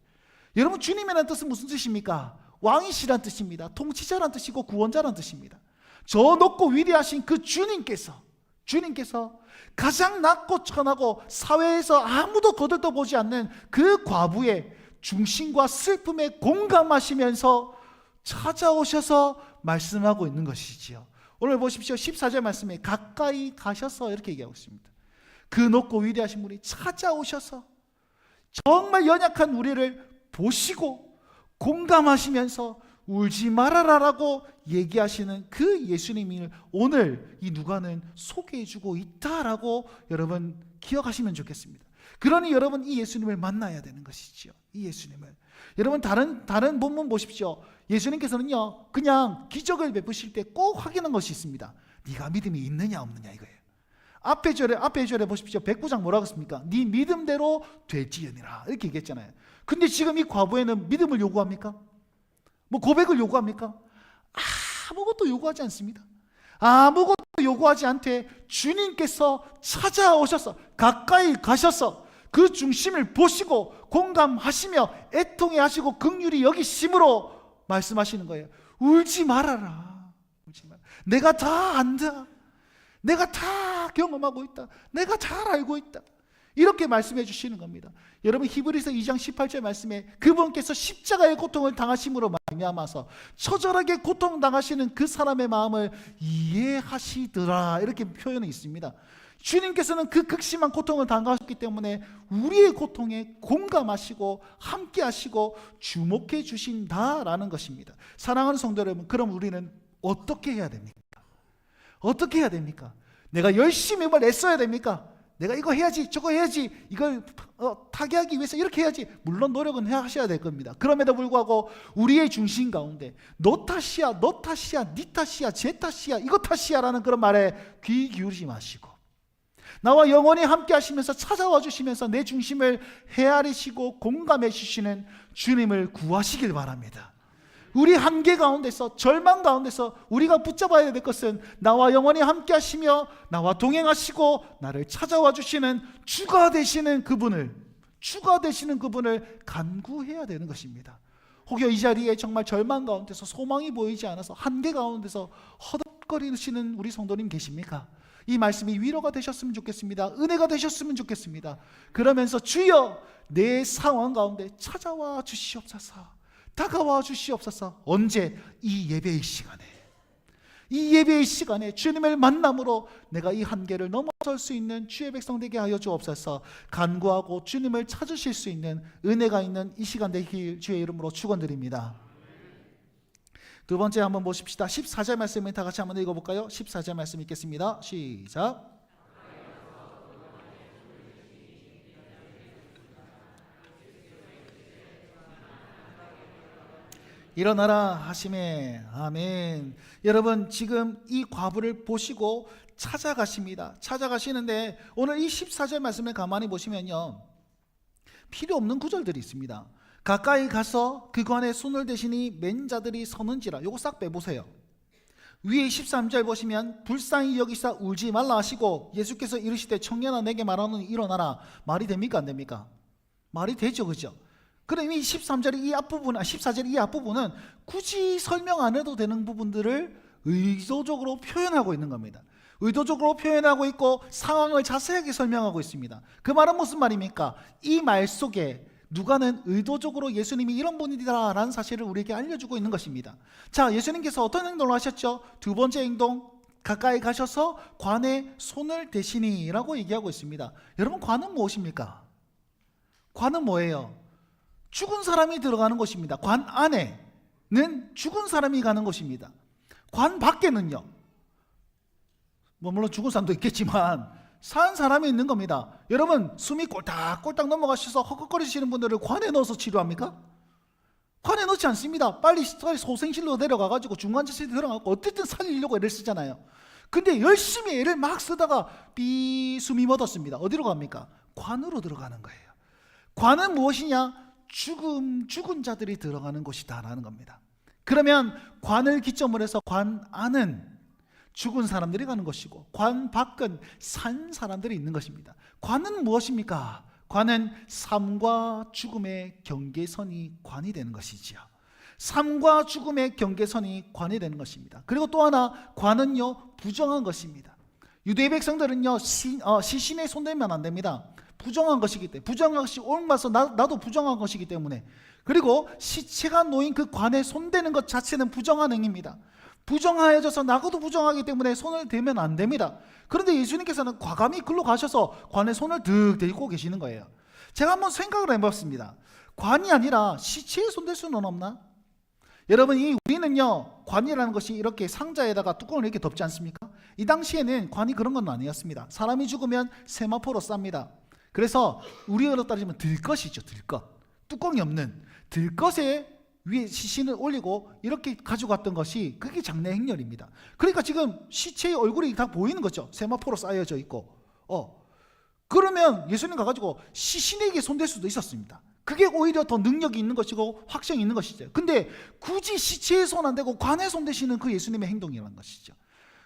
여러분, 주님이라는 뜻은 무슨 뜻입니까? 왕이시란 뜻입니다. 통치자란 뜻이고 구원자란 뜻입니다. 저 높고 위대하신 그 주님께서 가장 낮고 천하고 사회에서 아무도 거들떠보지 않는 그 과부의 중심과 슬픔에 공감하시면서 찾아오셔서 말씀하고 있는 것이지요. 오늘 보십시오. 14절 말씀에 가까이 가셔서 이렇게 얘기하고 있습니다. 그 높고 위대하신 분이 찾아오셔서 정말 연약한 우리를 보시고 공감하시면서 울지 말아라라고 얘기하시는 그 예수님을 오늘 이 누가는 소개해주고 있다라고 여러분 기억하시면 좋겠습니다. 그러니 여러분 이 예수님을 만나야 되는 것이지요. 이 예수님을. 여러분 다른 본문 보십시오. 예수님께서는요 그냥 기적을 베푸실 때 꼭 확인한 것이 있습니다. 네가 믿음이 있느냐 없느냐 이거예요. 앞에 절에 보십시오. 109장 뭐라고 했습니까? 네 믿음대로 될지언니라 이렇게 얘기했잖아요. 근데 지금 이 과부에는 믿음을 요구합니까? 뭐 고백을 요구합니까? 아무것도 요구하지 않습니다. 아무것도 요구하지 않되 주님께서 찾아오셔서 가까이 가셔서 그 중심을 보시고 공감하시며 애통해 하시고 긍휼히 여기심으로 말씀하시는 거예요. 울지 말아라. 울지 마라. 내가 다 안다. 내가 다 경험하고 있다. 내가 잘 알고 있다. 이렇게 말씀해 주시는 겁니다. 여러분 히브리서 2장 18절 말씀에 그분께서 십자가의 고통을 당하심으로 말미암아서 처절하게 고통당하시는 그 사람의 마음을 이해하시더라 이렇게 표현이 있습니다. 주님께서는 그 극심한 고통을 당하셨기 때문에 우리의 고통에 공감하시고 함께하시고 주목해 주신다라는 것입니다. 사랑하는 성도 여러분, 그럼 우리는 어떻게 해야 됩니까? 어떻게 해야 됩니까? 내가 열심히 뭘 애써야 됩니까? 내가 이거 해야지 저거 해야지 이걸 타개하기 위해서 이렇게 해야지. 물론 노력은 하셔야 될 겁니다. 그럼에도 불구하고 우리의 중심 가운데 너 탓이야 네 탓이야 제 탓이야 이거 탓이야 라는 그런 말에 귀 기울이지 마시고 나와 영원히 함께 하시면서 찾아와 주시면서 내 중심을 헤아리시고 공감해 주시는 주님을 구하시길 바랍니다. 우리 한계 가운데서 절망 가운데서 우리가 붙잡아야 될 것은 나와 영원히 함께 하시며 나와 동행하시고 나를 찾아와 주시는 주가 되시는 그분을 간구해야 되는 것입니다. 혹여 이 자리에 정말 절망 가운데서 소망이 보이지 않아서 한계 가운데서 허덕거리시는 우리 성도님 계십니까? 이 말씀이 위로가 되셨으면 좋겠습니다. 은혜가 되셨으면 좋겠습니다. 그러면서 주여 내 상황 가운데 찾아와 주시옵소서. 다가와 주시옵소서. 언제? 이 예배의 시간에 주님을 만남으로 내가 이 한계를 넘어설 수 있는 주의 백성 되게 하여 주옵소서. 간구하고 주님을 찾으실 수 있는 은혜가 있는 이 시간 되길 주의 이름으로 축원드립니다. 두 번째 한번 보십시다. 14절 말씀을 다 같이 한번 읽어볼까요? 14절 말씀 읽겠습니다. 시작. 일어나라 하심에. 아멘. 여러분 지금 이 과부를 보시고 찾아가십니다. 찾아가시는데 오늘 이 14절 말씀을 가만히 보시면요 필요 없는 구절들이 있습니다. 가까이 가서 그관에 손을 대시니 맨 자들이 서는지라. 요거 싹 빼보세요. 위에 13절 보시면 불쌍히 여기사 울지 말라 하시고 예수께서 이르시되 청년아 내게 말하노니 일어나라. 말이 됩니까 안 됩니까? 말이 되죠, 그죠? 그럼 이 13절의 이 앞부분, 14절의 이 앞부분은 굳이 설명 안 해도 되는 부분들을 의도적으로 표현하고 있는 겁니다. 의도적으로 표현하고 있고 상황을 자세하게 설명하고 있습니다. 그 말은 무슨 말입니까? 이 말 속에 누가는 의도적으로 예수님이 이런 분이다라는 사실을 우리에게 알려주고 있는 것입니다. 자, 예수님께서 어떤 행동을 하셨죠? 두 번째 행동, 가까이 가셔서 관에 손을 대시니 라고 얘기하고 있습니다. 여러분 관은 무엇입니까? 관은 뭐예요? 죽은 사람이 들어가는 곳입니다. 관 안에는 죽은 사람이 가는 곳입니다. 관 밖에는요, 물론 죽은 사람도 있겠지만 산 사람이 있는 겁니다. 여러분, 숨이 꼴딱꼴딱 넘어가셔서 헉헉거리시는 분들을 관에 넣어서 치료합니까? 관에 넣지 않습니다. 빨리 소생실로 데려가가지고 중환자실에 들어가고 어쨌든 살리려고 애를 쓰잖아요. 근데 열심히 애를 막 쓰다가 숨이 멎었습니다. 어디로 갑니까? 관으로 들어가는 거예요. 관은 무엇이냐? 죽은 자들이 들어가는 곳이다라는 겁니다. 그러면 관을 기점으로 해서 관 안은 죽은 사람들이 가는 것이고 관 밖은 산 사람들이 있는 것입니다. 관은 무엇입니까? 관은 삶과 죽음의 경계선이 관이 되는 것이지요. 삶과 죽음의 경계선이 관이 되는 것입니다. 그리고 또 하나, 관은요, 부정한 것입니다. 유대 백성들은요, 시신에 손대면 안 됩니다. 부정한 것이기 때문에, 부정한 것이 옮아서 나도 부정한 것이기 때문에. 그리고 시체가 놓인 그 관에 손대는 것 자체는 부정한 행위입니다. 부정하여져서 나고도 부정하기 때문에 손을 대면 안 됩니다. 그런데 예수님께서는 과감히 글로 가셔서 관에 손을 득 대고 계시는 거예요. 제가 한번 생각을 해봤습니다. 관이 아니라 시체에 손댈 수는 없나? 여러분, 우리는요, 관이라는 것이 이렇게 상자에다가 뚜껑을 이렇게 덮지 않습니까? 이 당시에는 관이 그런 건 아니었습니다. 사람이 죽으면 세마포로 쌉니다. 그래서 우리로 따지면 들것이죠. 들것, 뚜껑이 없는 들것에 위에 시신을 올리고 이렇게 가져갔던 것이, 그게 장례 행렬입니다. 그러니까 지금 시체의 얼굴이 다 보이는 거죠. 세마포로 쌓여져 있고. 그러면 예수님 가가지고 시신에게 손댈 수도 있었습니다. 그게 오히려 더 능력이 있는 것이고 확신이 있는 것이죠. 근데 굳이 시체에 손 안 대고 관에 손 대시는 그 예수님의 행동이라는 것이죠.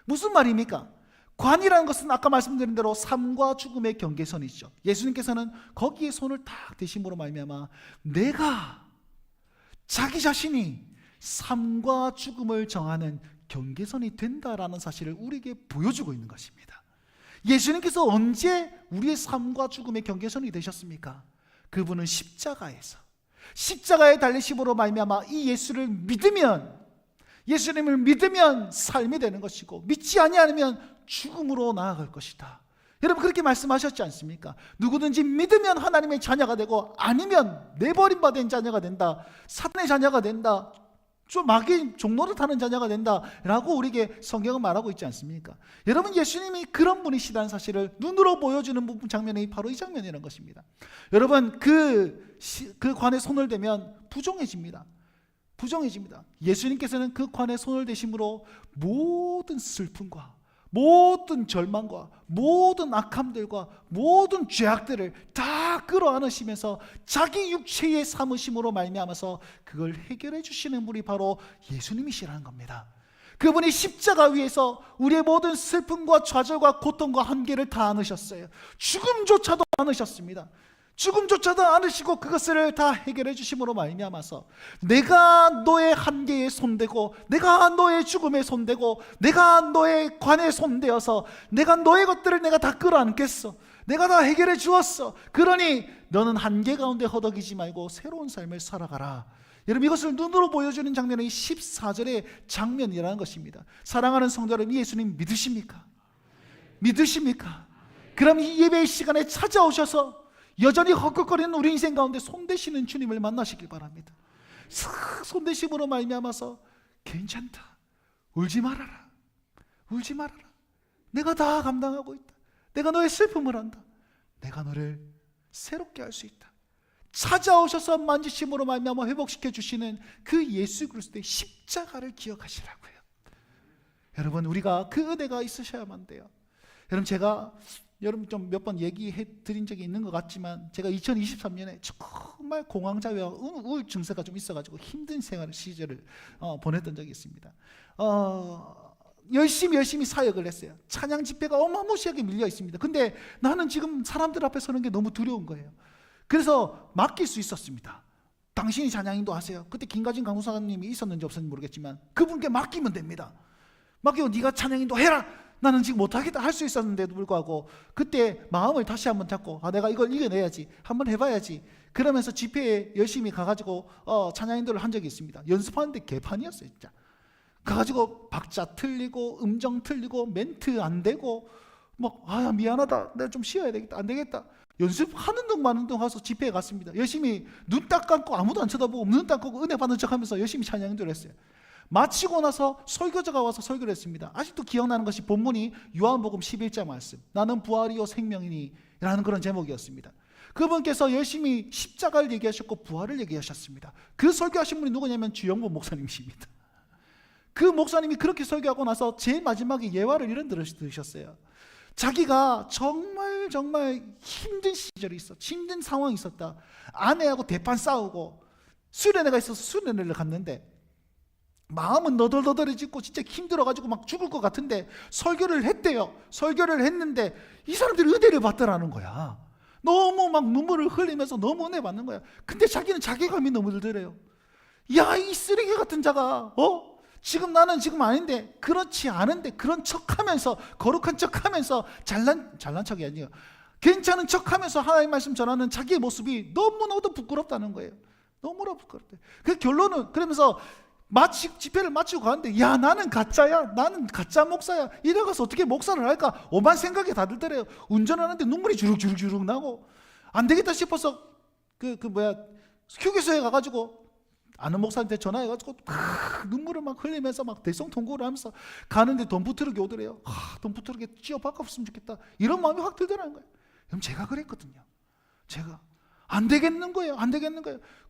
무슨 말입니까? 관이라는 것은 아까 말씀드린 대로 삶과 죽음의 경계선이죠. 예수님께서는 거기에 손을 딱 대심으로 말미암아 내가, 자기 자신이 삶과 죽음을 정하는 경계선이 된다라는 사실을 우리에게 보여주고 있는 것입니다. 예수님께서 언제 우리의 삶과 죽음의 경계선이 되셨습니까? 그분은 십자가에 달리심으로 말미암아 이 예수님을 믿으면 삶이 되는 것이고 믿지 아니하면 죽음으로 나아갈 것이다. 여러분, 그렇게 말씀하셨지 않습니까? 누구든지 믿으면 하나님의 자녀가 되고 아니면 내버림 받은 자녀가 된다, 사탄의 자녀가 된다, 좀 마귀 종노릇하는 자녀가 된다 라고 우리에게 성경은 말하고 있지 않습니까? 여러분, 예수님이 그런 분이시다는 사실을 눈으로 보여주는 부분, 장면이 바로 이 장면이라는 것입니다. 여러분, 그 관에 손을 대면 부정해집니다. 예수님께서는 그 관에 손을 대심으로 모든 슬픔과 모든 절망과 모든 악함들과 모든 죄악들을 다 끌어안으시면서 자기 육체의 삼으심으로 말미암아서 그걸 해결해 주시는 분이 바로 예수님이시라는 겁니다. 그분이 십자가 위에서 우리의 모든 슬픔과 좌절과 고통과 한계를 다 안으셨어요. 죽음조차도 안으셨습니다. 죽음조차도 않으시고 그것을 다 해결해 주심으로 말미암아서 내가 너의 한계에 손대고 내가 너의 죽음에 손대고 내가 너의 관에 손대어서 내가 너의 것들을 내가 다 끌어안겠어. 내가 다 해결해 주었어. 그러니 너는 한계 가운데 허덕이지 말고 새로운 삶을 살아가라. 여러분, 이것을 눈으로 보여주는 장면이 14절의 장면이라는 것입니다. 사랑하는 성도 여러분, 예수님 믿으십니까? 그럼 이 예배의 시간에 찾아오셔서 여전히 헛헛거리는 우리 인생 가운데 손대시는 주님을 만나시길 바랍니다. 싹 손대심으로 말미암아서 괜찮다, 울지 말아라. 내가 다 감당하고 있다. 내가 너의 슬픔을 안다. 내가 너를 새롭게 할 수 있다. 찾아오셔서 만지심으로 말미암아 회복시켜 주시는 그 예수 그리스도의 십자가를 기억하시라고요. 여러분, 우리가 그 은혜가 있으셔야만 돼요. 여러분, 제가 좀 몇 번 얘기해 드린 적이 있는 것 같지만 제가 2023년에 정말 공황장애와 우울 증세가 좀 있어가지고 힘든 시절을 보냈던 적이 있습니다. 열심히 사역을 했어요. 찬양 집회가 어마무시하게 밀려 있습니다. 근데 나는 지금 사람들 앞에 서는 게 너무 두려운 거예요. 그래서 맡길 수 있었습니다. 당신이 찬양인도 하세요. 그때 김가진 강사님이 있었는지 없었는지 모르겠지만 그분께 맡기면 됩니다. 맡기고 네가 찬양인도 해라. 나는 지금 못하겠다 할 수 있었는데도 불구하고 그때 마음을 다시 한번 잡고 내가 이걸 이겨내야지, 한번 해봐야지, 그러면서 집회에 열심히 가가지고 찬양인도를 한 적이 있습니다. 연습하는데 개판이었어요. 진짜 가가지고 박자 틀리고 음정 틀리고 멘트 안 되고 미안하다, 내가 좀 쉬어야 되겠다, 안 되겠다, 연습하는 둥 마는 둥 가서 집회에 갔습니다. 열심히 눈 딱 감고 아무도 안 쳐다보고 눈 딱 감고 은혜 받는 척하면서 열심히 찬양들을 했어요. 마치고 나서 설교자가 와서 설교를 했습니다. 아직도 기억나는 것이 본문이 요한복음 11장 말씀, 나는 부활이요 생명이니 라는 그런 제목이었습니다. 그분께서 열심히 십자가를 얘기하셨고 부활을 얘기하셨습니다. 그 설교하신 분이 누구냐면 주영복 목사님이십니다. 그 목사님이 그렇게 설교하고 나서 제일 마지막에 예화를 이런 들으셨어요. 자기가 정말 힘든 시절이 있어, 힘든 상황이 있었다. 아내하고 대판 싸우고 수련회가 있어서 수련회를 갔는데 마음은 너덜너덜해지고 진짜 힘들어가지고 막 죽을 것 같은데 설교를 했대요. 설교를 했는데 이 사람들이 은혜를 받더라는 거야. 너무 막 눈물을 흘리면서 너무 은혜 받는 거야. 근데 자기는 자괴감이 너무 들더래요. 야, 이 쓰레기 같은 자가 지금 나는 지금 아닌데, 그렇지 않은데 그런 척하면서, 거룩한 척하면서 잘난 척이 아니에요. 괜찮은 척하면서 하나님 말씀 전하는 자기의 모습이 너무나도 부끄럽다는 거예요. 너무나 부끄럽대. 그 결론은 그러면서 집회를 마치고 가는데, 야, 나는 가짜야, 나는 가짜 목사야, 이래가서 어떻게 목사를 할까 오만 생각이 다 들더래요. 운전하는데 눈물이 주룩주룩 나고 안 되겠다 싶어서 휴게소에 가가지고 아는 목사한테 전화해가지고 눈물을 막 흘리면서 막 대성통곡을 하면서 가는데 덤프트럭이 오더래요. 덤프트럭에 찌어 바꿨으면 좋겠다, 이런 마음이 확 들더라는 거예요. 그럼 제가 그랬거든요. 제가 안 되겠는 거예요.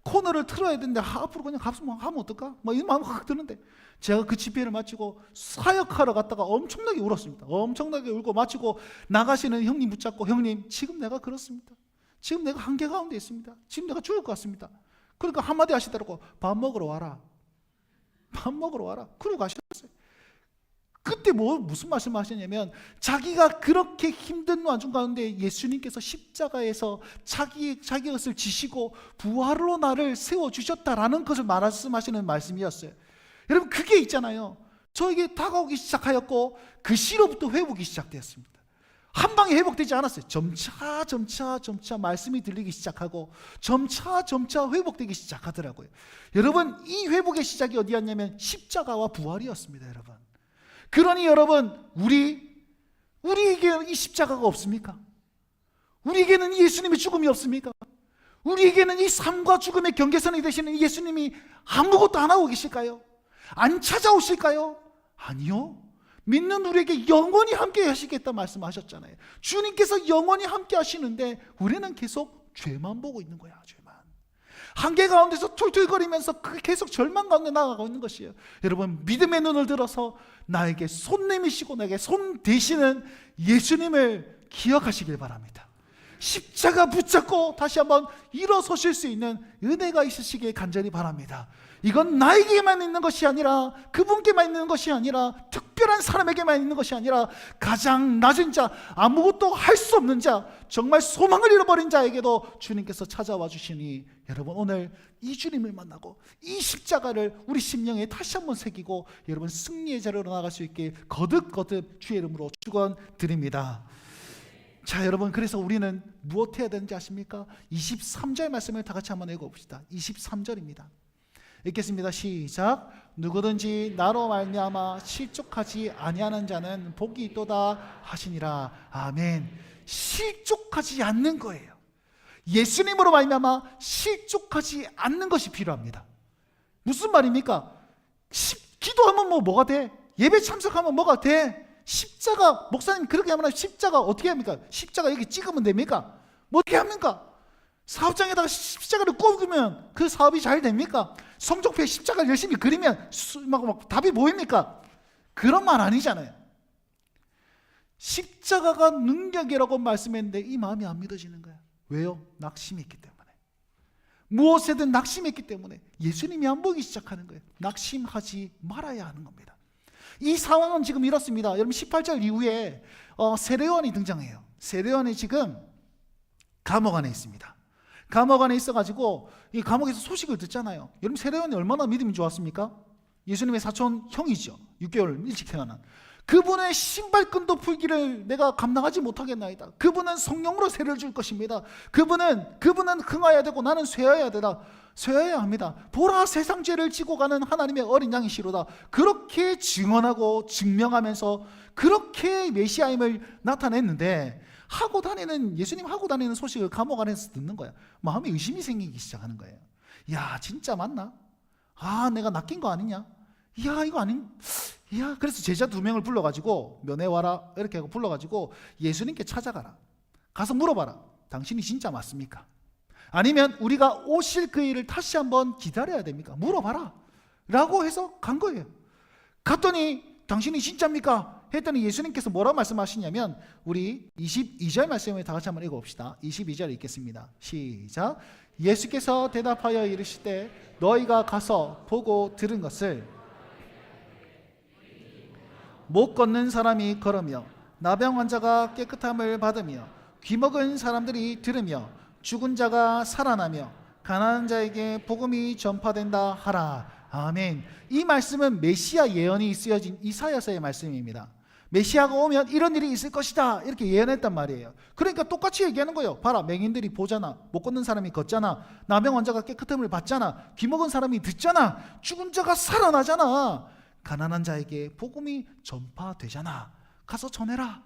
코너를 틀어야 되는데 앞으로 그냥 가면 어떨까? 이 마음이 확 드는데, 제가 그 집회를 마치고 사역하러 갔다가 엄청나게 울었습니다. 엄청나게 울고 마치고 나가시는 형님 붙잡고, 형님, 지금 내가 그렇습니다. 지금 내가 한계 가운데 있습니다. 지금 내가 죽을 것 같습니다. 그러니까 한마디 하시더라고. 밥 먹으러 와라. 그러고 가셨어요. 그때 무슨 말씀을 하셨냐면, 자기가 그렇게 힘든 와중 가운데 예수님께서 십자가에서 자기 것을 지시고 부활로 나를 세워주셨다라는 것을 말씀하시는 말씀이었어요. 여러분, 그게 있잖아요. 저에게 다가오기 시작하였고 그 시로부터 회복이 시작되었습니다. 한 방에 회복되지 않았어요. 점차 말씀이 들리기 시작하고 점차 회복되기 시작하더라고요. 여러분, 이 회복의 시작이 어디였냐면 십자가와 부활이었습니다. 여러분, 그러니 여러분, 우리에게 이 십자가가 없습니까? 우리에게는 예수님의 죽음이 없습니까? 우리에게는 이 삶과 죽음의 경계선이 되시는 예수님이 아무것도 안 하고 계실까요? 안 찾아오실까요? 아니요. 믿는 우리에게 영원히 함께 하시겠다 말씀하셨잖아요. 주님께서 영원히 함께 하시는데 우리는 계속 죄만 보고 있는 거야. 죄만. 한계 가운데서 툴툴거리면서 계속 절망 가운데 나아가고 있는 것이에요. 여러분, 믿음의 눈을 들어서 나에게 손 내미시고 나에게 손 대시는 예수님을 기억하시길 바랍니다. 십자가 붙잡고 다시 한번 일어서실 수 있는 은혜가 있으시길 간절히 바랍니다. 이건 나에게만 있는 것이 아니라, 그분께만 있는 것이 아니라, 특별한 사람에게만 있는 것이 아니라, 가장 낮은 자, 아무것도 할 수 없는 자, 정말 소망을 잃어버린 자에게도 주님께서 찾아와 주시니, 여러분, 오늘 이 주님을 만나고 이 십자가를 우리 심령에 다시 한번 새기고 여러분 승리의 자리로 나아갈 수 있게 거듭 주의 이름으로 축원드립니다. 자, 여러분, 그래서 우리는 무엇 해야 되는지 아십니까? 23절 말씀을 다 같이 한번 읽어봅시다. 23절입니다. 읽겠습니다. 시작. 누구든지 나로 말미암아 실족하지 아니하는 자는 복이 있도다 하시니라. 아멘. 실족하지 않는 거예요. 예수님으로 말미암아 실족하지 않는 것이 필요합니다. 무슨 말입니까? 기도하면 뭐가 돼? 예배 참석하면 뭐가 돼? 십자가, 목사님 그렇게 하면 십자가 어떻게 합니까? 십자가 여기 찍으면 됩니까? 뭐 어떻게 합니까? 사업장에다가 십자가를 꽂으면 그 사업이 잘 됩니까? 성적표에 십자가를 열심히 그리면 막 답이 보입니까? 그런 말 아니잖아요. 십자가가 능력이라고 말씀했는데 이 마음이 안 믿어지는 거야. 왜요? 낙심했기 때문에. 무엇에든 낙심했기 때문에 예수님이 안 보이기 시작하는 거예요. 낙심하지 말아야 하는 겁니다. 이 상황은 지금 이렇습니다. 여러분, 18절 이후에 세례요한이 등장해요. 세례요한이 지금 감옥 안에 있습니다. 감옥 안에 있어가지고 이 감옥에서 소식을 듣잖아요. 여러분, 세례요한이 얼마나 믿음이 좋았습니까? 예수님의 사촌 형이죠. 6개월 일찍 태어난. 그분의 신발끈도 풀기를 내가 감당하지 못하겠나이다. 그분은 성령으로 세례를 줄 것입니다. 그분은 흥하여야 되고 나는 쇠하여야 되다. 쇠하여야 합니다. 보라, 세상 죄를 지고 가는 하나님의 어린 양이시로다. 그렇게 증언하고 증명하면서 그렇게 메시아임을 나타냈는데 예수님 하고 다니는 소식을 감옥 안에서 듣는 거야. 마음에 의심이 생기기 시작하는 거예요. 야, 진짜 맞나? 내가 낚인 거 아니냐? 그래서 제자 2명을 불러가지고 면회 와라 이렇게 하고 불러가지고 예수님께 찾아가라. 가서 물어봐라. 당신이 진짜 맞습니까? 아니면 우리가 오실 그 일을 다시 한번 기다려야 됩니까? 물어봐라 라고 해서 간 거예요. 갔더니 당신이 진짜입니까? 했더니 예수님께서 뭐라고 말씀하시냐면 우리 22절 말씀을 다 같이 한번 읽어봅시다. 22절 읽겠습니다. 시작. 예수께서 대답하여 이르시되 너희가 가서 보고 들은 것을 못 걷는 사람이 걸으며 나병 환자가 깨끗함을 받으며 귀먹은 사람들이 들으며 죽은 자가 살아나며 가난한 자에게 복음이 전파된다 하라. 아멘. 이 말씀은 메시아 예언이 쓰여진 이사야서의 말씀입니다. 메시아가 오면 이런 일이 있을 것이다 이렇게 예언했단 말이에요. 그러니까 똑같이 얘기하는 거예요. 봐라, 맹인들이 보잖아, 못 걷는 사람이 걷잖아, 나병 환자가 깨끗함을 받잖아, 귀먹은 사람이 듣잖아, 죽은 자가 살아나잖아, 가난한 자에게 복음이 전파되잖아. 가서 전해라.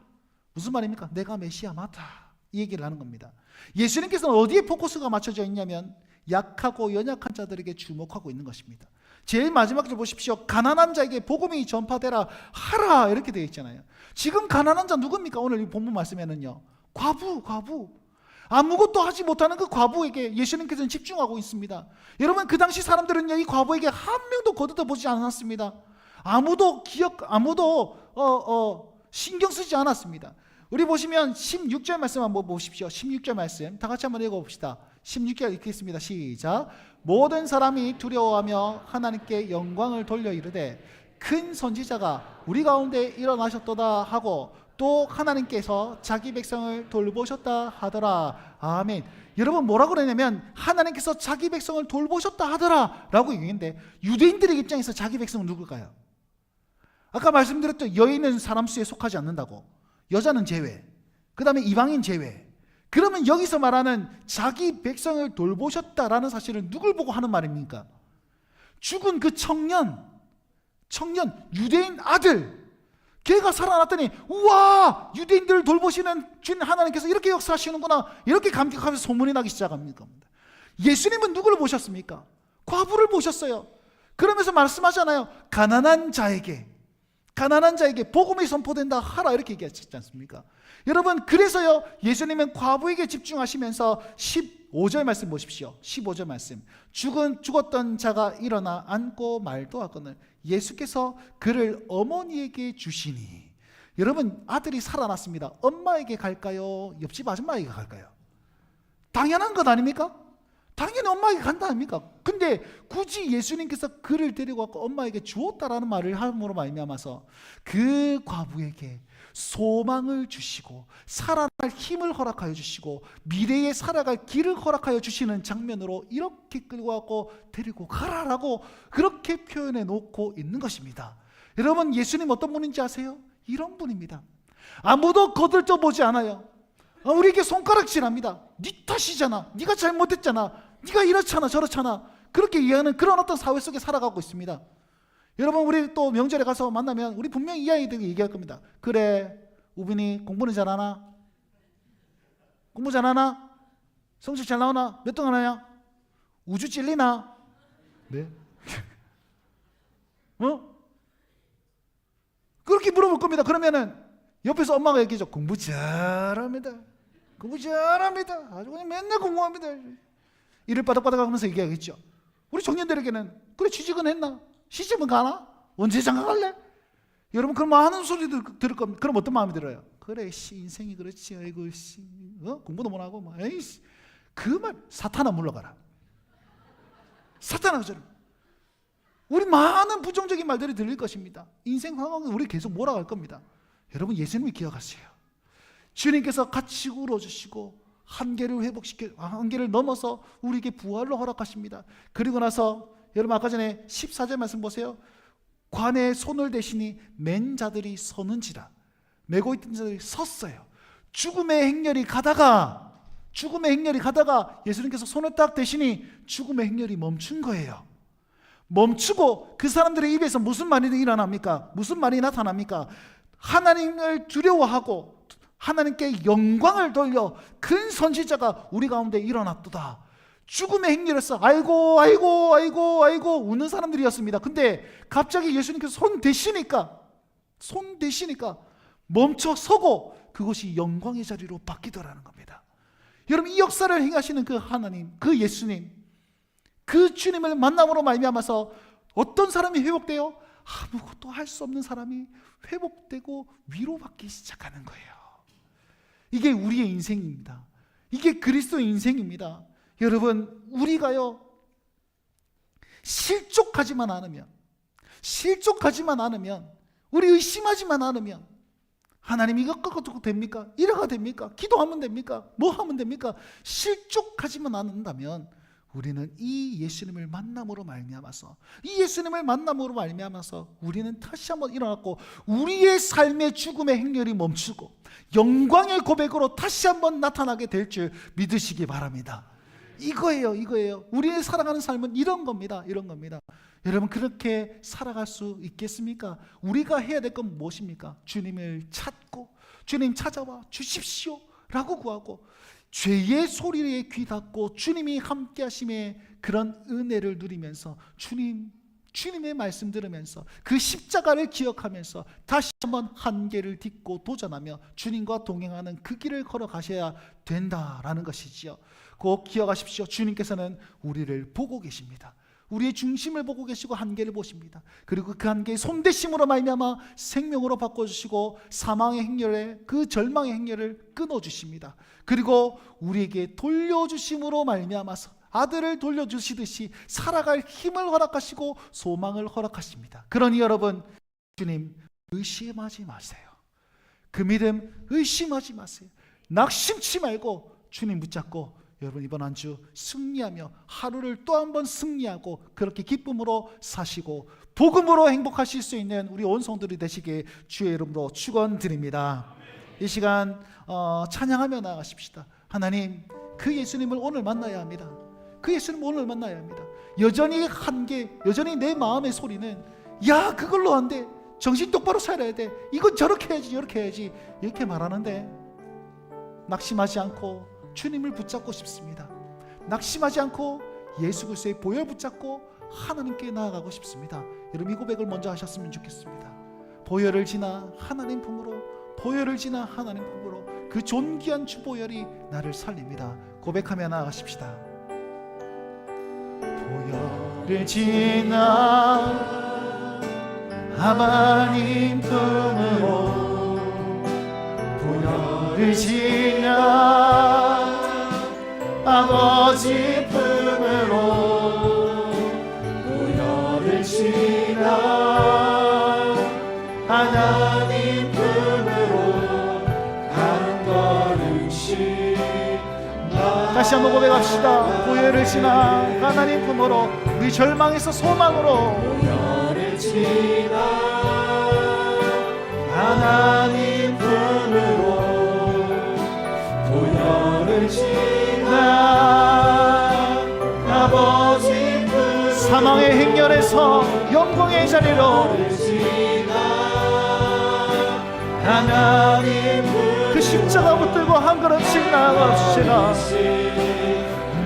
무슨 말입니까? 내가 메시아 맞다 이 얘기를 하는 겁니다. 예수님께서는 어디에 포커스가 맞춰져 있냐면 약하고 연약한 자들에게 주목하고 있는 것입니다. 제일 마지막 줄 보십시오. 가난한 자에게 복음이 전파되라 하라 이렇게 되어 있잖아요. 지금 가난한 자 누굽니까? 오늘 이 본문 말씀에는요, 과부 아무것도 하지 못하는 그 과부에게 예수님께서는 집중하고 있습니다. 여러분, 그 당시 사람들은요, 이 과부에게 한 명도 거들떠보지 않았습니다. 아무도 신경 쓰지 않았습니다. 우리 보시면 16절 말씀 한번 보십시오. 16절 말씀 다 같이 한번 읽어봅시다. 16절 읽겠습니다. 시작. 모든 사람이 두려워하며 하나님께 영광을 돌려 이르되 큰 선지자가 우리 가운데 일어나셨도다 하고 또 하나님께서 자기 백성을 돌보셨다 하더라. 아멘. 여러분, 뭐라 그러냐면 하나님께서 자기 백성을 돌보셨다 하더라 라고 얘기했는데, 유대인들의 입장에서 자기 백성은 누굴까요? 아까 말씀드렸던 여인은 사람 수에 속하지 않는다고, 여자는 제외, 그 다음에 이방인 제외. 그러면 여기서 말하는 자기 백성을 돌보셨다라는 사실은 누굴 보고 하는 말입니까? 죽은 그 청년 유대인 아들, 걔가 살아났더니 우와, 유대인들을 돌보시는 주님 하나님께서 이렇게 역사하시는구나, 이렇게 감격하면서 소문이 나기 시작합니다. 예수님은 누구를 보셨습니까? 과부를 보셨어요. 그러면서 말씀하잖아요. 가난한 자에게 복음이 선포된다 하라 이렇게 얘기하지 않습니까? 여러분, 그래서요, 예수님은 과부에게 집중하시면서 15절 말씀 보십시오. 15절 말씀. 죽었던 자가 일어나 앉고 말도 하거늘 예수께서 그를 어머니에게 주시니. 여러분, 아들이 살아났습니다. 엄마에게 갈까요? 옆집 아줌마에게 갈까요? 당연한 것 아닙니까? 당연히 엄마에게 간다 아닙니까? 근데 굳이 예수님께서 그를 데리고 왔고 엄마에게 주었다라는 말을 함으로 말미암아서 그 과부에게 소망을 주시고 살아날 힘을 허락하여 주시고 미래에 살아갈 길을 허락하여 주시는 장면으로 이렇게 끌고 왔고 데리고 가라라고 그렇게 표현해 놓고 있는 것입니다. 여러분, 예수님 어떤 분인지 아세요? 이런 분입니다. 아무도 거들떠 보지 않아요. 우리에게 손가락질합니다. 네 탓이잖아, 네가 잘못했잖아, 네가 이렇잖아 저렇잖아, 그렇게 이해하는 그런 어떤 사회 속에 살아가고 있습니다. 여러분, 우리 또 명절에 가서 만나면 우리 분명히 이 아이들이 얘기할 겁니다. 그래, 우빈이 공부는 잘하나? 공부 잘하나? 성적 잘 나오나? 몇 등 하나야? 우주 찔리나? 네. 그렇게 물어볼 겁니다. 그러면은 옆에서 엄마가 얘기하죠. 공부 잘합니다. 공부 잘합니다. 아주 그냥 맨날 공부합니다. 이를 바닥바닥 하면서 얘기하겠죠. 우리 청년들에게는 그래, 취직은 했나? 시집은 가나? 언제 장가 갈래? 여러분, 그런 많은 소리 들을 겁니다. 그럼 어떤 마음이 들어요? 그래, 인생이 그렇지. 아이고, 공부도 못하고, 에이씨. 그 말, 사탄아 물러가라. 사탄아, 저는. 우리 많은 부정적인 말들이 들릴 것입니다. 인생 상황은 우리 계속 몰아갈 겁니다. 여러분, 예수님이 기억하세요. 주님께서 같이 울어주시고 한계를 회복시켜, 한계를 넘어서 우리에게 부활로 허락하십니다. 그리고 나서 여러분, 아까 전에 14절 말씀 보세요. 관에 손을 대시니 맨 자들이 서는지라. 메고 있던 자들이 섰어요. 죽음의 행렬이 가다가 예수님께서 손을 딱 대시니 죽음의 행렬이 멈춘 거예요. 멈추고 그 사람들의 입에서 무슨 말이 일어납니까? 무슨 말이 나타납니까? 하나님을 두려워하고 하나님께 영광을 돌려 큰 선지자가 우리 가운데 일어났도다. 죽음의 행렬에서 아이고 아이고 아이고 아이고 우는 사람들이었습니다. 근데 갑자기 예수님께서 손 대시니까 멈춰 서고 그것이 영광의 자리로 바뀌더라는 겁니다. 여러분, 이 역사를 행하시는 그 하나님, 그 예수님, 그 주님을 만남으로 말미암아서 어떤 사람이 회복돼요? 아무것도 할 수 없는 사람이 회복되고 위로받기 시작하는 거예요. 이게 우리의 인생입니다. 이게 그리스도의 인생입니다. 여러분, 우리가요 실족하지만 않으면, 우리 의심하지만 않으면 하나님 이것도 됩니까? 이래가 됩니까? 기도하면 됩니까? 뭐 하면 됩니까? 실족하지만 않는다면 우리는 이 예수님을 만남으로 말미암아서 우리는 다시 한번 일어났고 우리의 삶의 죽음의 행렬이 멈추고 영광의 고백으로 다시 한번 나타나게 될 줄 믿으시기 바랍니다. 이거예요. 우리의 살아가는 삶은 이런 겁니다. 여러분, 그렇게 살아갈 수 있겠습니까? 우리가 해야 될 건 무엇입니까? 주님을 찾고, 주님 찾아와 주십시오 라고 구하고, 죄의 소리에 귀 닫고 주님이 함께 하심의 그런 은혜를 누리면서 주님의 말씀 들으면서 그 십자가를 기억하면서 다시 한번 한계를 딛고 도전하며 주님과 동행하는 그 길을 걸어가셔야 된다라는 것이지요. 꼭 기억하십시오. 주님께서는 우리를 보고 계십니다. 우리의 중심을 보고 계시고 한계를 보십니다. 그리고 그 한계의 손대심으로 말미암아 생명으로 바꿔주시고 사망의 행렬에 그 절망의 행렬을 끊어주십니다. 그리고 우리에게 돌려주심으로 말미암아서 아들을 돌려주시듯이 살아갈 힘을 허락하시고 소망을 허락하십니다. 그러니 여러분, 주님 의심하지 마세요. 그 믿음 의심하지 마세요. 낙심치 말고 주님 붙잡고 여러분, 이번 한 주 승리하며 하루를 또 한 번 승리하고 그렇게 기쁨으로 사시고 복음으로 행복하실 수 있는 우리 온 성도들이 되시길 주의 이름으로 축원드립니다. 이 시간 찬양하며 나아가십시다. 하나님, 그 예수님을 오늘 만나야 합니다. 여전히 여전히 내 마음의 소리는 야, 그걸로 안 돼. 정신 똑바로 차려야 돼. 이건 저렇게 해야지, 이렇게 해야지. 이렇게 말하는데 낙심하지 않고 주님을 붙잡고 싶습니다. 낙심하지 않고 예수 그리스도의 보혈 붙잡고 하나님께 나아가고 싶습니다. 여러분, 이 고백을 먼저 하셨으면 좋겠습니다. 보혈을 지나 하나님 품으로, 그 존귀한 주 보혈이 나를 살립니다. 고백하며 나아가십시다. 보혈을 지나 하나님 품으로, 보혈을 지나 아버지 품으로, 보혈을 지나 하나님 품으로 한 걸음씩. 다시 한번 고백합시다. 보혈을 지나 하나님 품으로, 우리 절망에서 소망으로, 보혈을 지나 하나님 품으로, 보혈을 지나 아버지 품, 사망의 행렬에서 영광의 자리로, 하나님 그 십자가 붙들고 한 걸음씩 나아갑시다.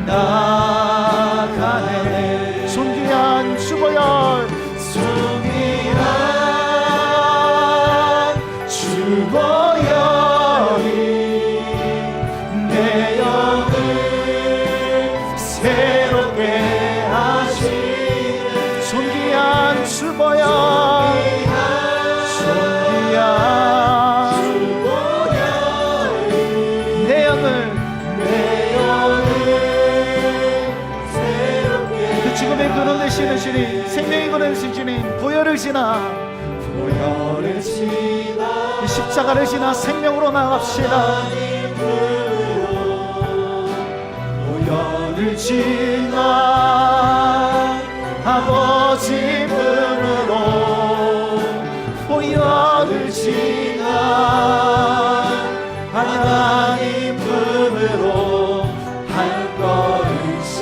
나아가네. 존귀한 주보혈, 존귀한 주보혈이 내 영을 새롭게 하시네. 존귀한 주보혈, 되시는 주님, 생명의 근원 되신 주님, 보혈을 지나 이 십자가를 지나 생명으로 나갑시다. 보혈을 지나 아버지 품으로, 보혈을 지나 하나님 품으로 한 걸음씩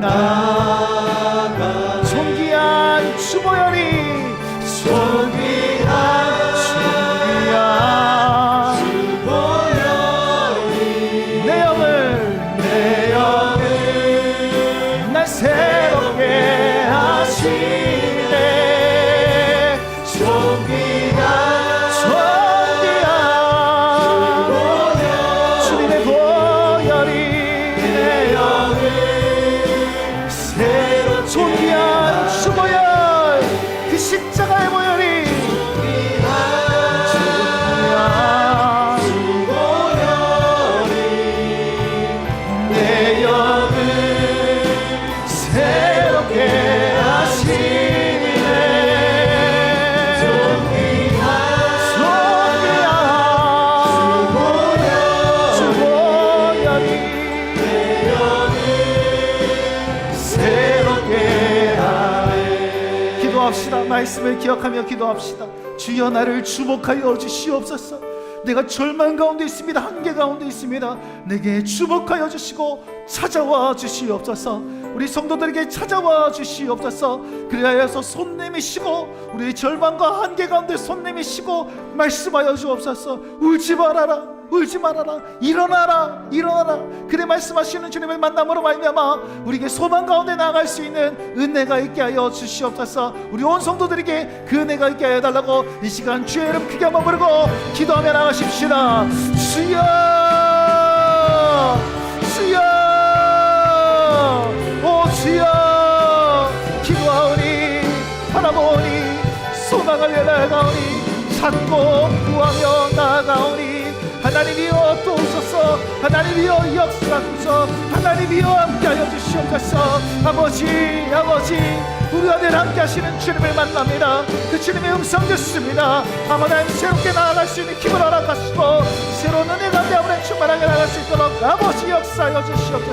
나아가. 존귀한 주보혈이, 존귀한 새롭게 하시네. 존귀한 주님의 보혈이 내 영을 새롭게 존귀한 주 보혈, 그 십자가의 보혈이 내 영을 새롭게 하시네. 존귀한 주 보혈이 내 영을 새롭게 하네. 기도합시다. 말씀을 기억하며 기도합시다. 주여 나를 주목하여 주시옵소서. 내가 절망 가운데 있습니다. 한계 가운데 있습니다. 내게 주목하여 주시고 찾아와 주시옵소서. 우리 성도들에게 찾아와 주시옵소서. 그리하여서 손 내미시고 우리의 절망과 한계 가운데 손 내미시고 말씀하여 주옵소서. 울지 말아라, 울지 말아라, 일어나라, 일어나라. 그래 말씀하시는 주님을 만남으로 말미암아 우리에게 소망 가운데 나아갈 수 있는 은혜가 있게 하여 주시옵소서. 우리 온 성도들에게 그 은혜가 있게 하여 달라고 이 시간 주의 이름 크게 한번 부르고 기도하며 나가십시다. 주여, 주여, 오 주여. 기도하오니 바라보니 소망을 위해 나아가오니 찾고 구하며 나아가오니 하나님이여 도우소서. 하나님이여 역사하소서. 하나님이여 함께하여 주시옵소서. 아버지, 아버지, 우리 안에 함께하시는 주님을 만납니다. 그 주님의 음성 듣습니다. 하나님 새롭게 나아갈 수 있는 힘을 허락하시고 새로운 은혜 가운데 아버지 충만하게 나아갈 수 있도록 아버지 역사하여 주시옵소서.